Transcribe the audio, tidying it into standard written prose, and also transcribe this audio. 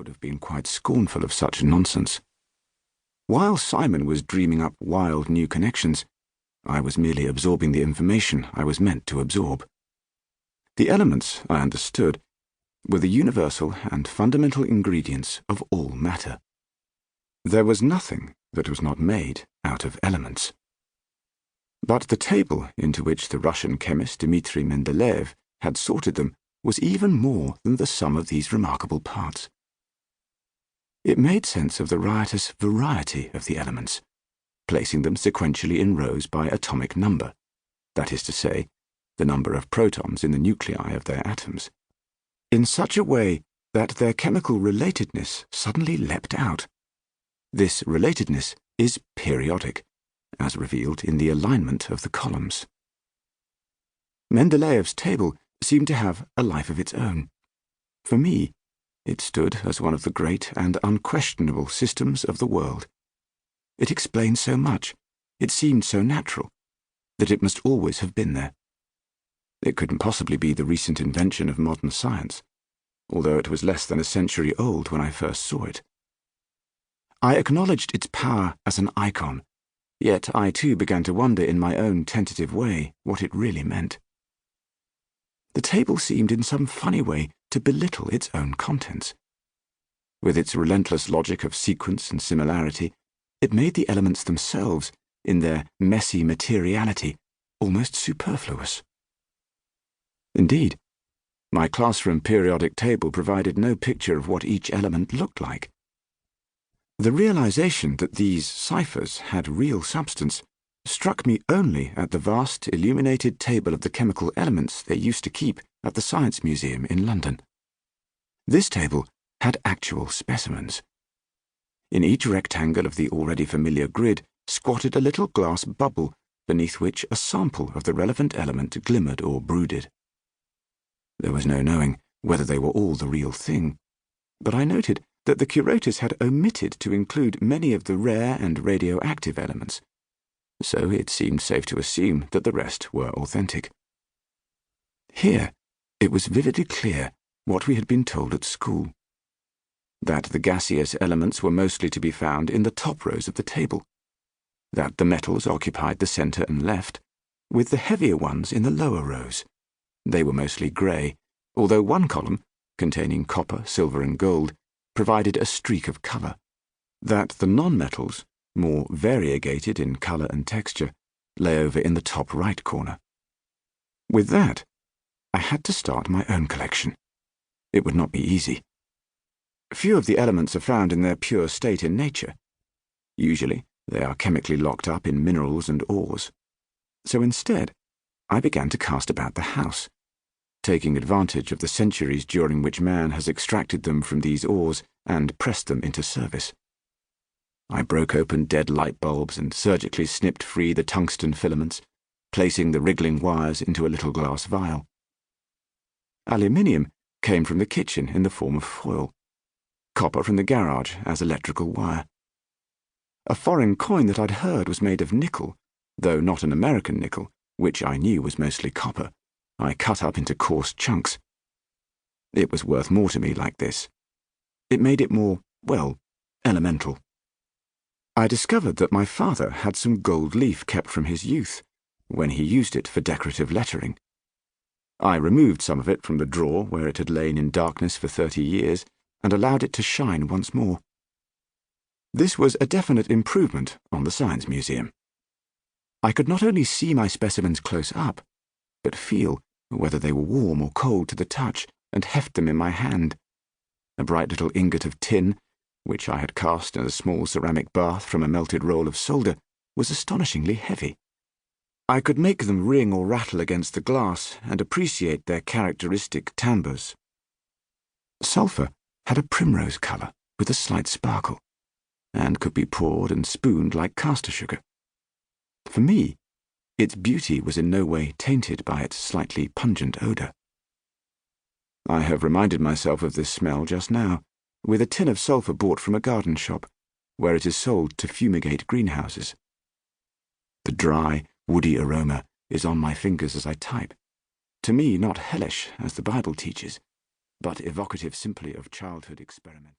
would have been quite scornful of such nonsense. While Simon was dreaming up wild new connections, I was merely absorbing the information I was meant to absorb. The elements, I understood, were the universal and fundamental ingredients of all matter. There was nothing that was not made out of elements. But the table into which the Russian chemist Dmitri Mendeleev had sorted them was even more than the sum of these remarkable parts. It made sense of the riotous variety of the elements, placing them sequentially in rows by atomic number, that is to say, the number of protons in the nuclei of their atoms, in such a way that their chemical relatedness suddenly leapt out. This relatedness is periodic, as revealed in the alignment of the columns. Mendeleev's table seemed to have a life of its own. For me, it stood as one of the great and unquestionable systems of the world. It explained so much, it seemed so natural, that it must always have been there. It couldn't possibly be the recent invention of modern science, although it was less than a century old when I first saw it. I acknowledged its power as an icon, yet I too began to wonder in my own tentative way what it really meant. The table seemed in some funny way to belittle its own contents. With its relentless logic of sequence and similarity, it made the elements themselves, in their messy materiality, almost superfluous. Indeed, my classroom periodic table provided no picture of what each element looked like. The realization that these ciphers had real substance struck me only at the vast illuminated table of the chemical elements they used to keep at the Science Museum in London. This table had actual specimens. In each rectangle of the already familiar grid squatted a little glass bubble beneath which a sample of the relevant element glimmered or brooded. There was no knowing whether they were all the real thing, but I noted that the curators had omitted to include many of the rare and radioactive elements, so it seemed safe to assume that the rest were authentic. Here, it was vividly clear what we had been told at school, that the gaseous elements were mostly to be found in the top rows of the table, that the metals occupied the centre and left, with the heavier ones in the lower rows. They were mostly grey, although one column, containing copper, silver and gold, provided a streak of colour, that the non-metals, more variegated in colour and texture, lay over in the top right corner. With that, I had to start my own collection. It would not be easy. Few of the elements are found in their pure state in nature. Usually, they are chemically locked up in minerals and ores. So instead, I began to cast about the house, taking advantage of the centuries during which man has extracted them from these ores and pressed them into service. I broke open dead light bulbs and surgically snipped free the tungsten filaments, placing the wriggling wires into a little glass vial. Aluminium came from the kitchen in the form of foil, copper from the garage as electrical wire. A foreign coin that I'd heard was made of nickel, though not an American nickel, which I knew was mostly copper, I cut up into coarse chunks. It was worth more to me like this. It made it more, well, elemental. I discovered that my father had some gold leaf kept from his youth, when he used it for decorative lettering. I removed some of it from the drawer where it had lain in darkness for 30 years and allowed it to shine once more. This was a definite improvement on the Science Museum. I could not only see my specimens close up, but feel whether they were warm or cold to the touch and heft them in my hand. A bright little ingot of tin, which I had cast in a small ceramic bath from a melted roll of solder, was astonishingly heavy. I could make them ring or rattle against the glass and appreciate their characteristic timbres. Sulphur had a primrose colour with a slight sparkle, and could be poured and spooned like caster sugar. For me, its beauty was in no way tainted by its slightly pungent odour. I have reminded myself of this smell just now, with a tin of sulphur bought from a garden shop, where it is sold to fumigate greenhouses. The dry, woody aroma is on my fingers as I type, to me not hellish as the Bible teaches, but evocative simply of childhood experiment.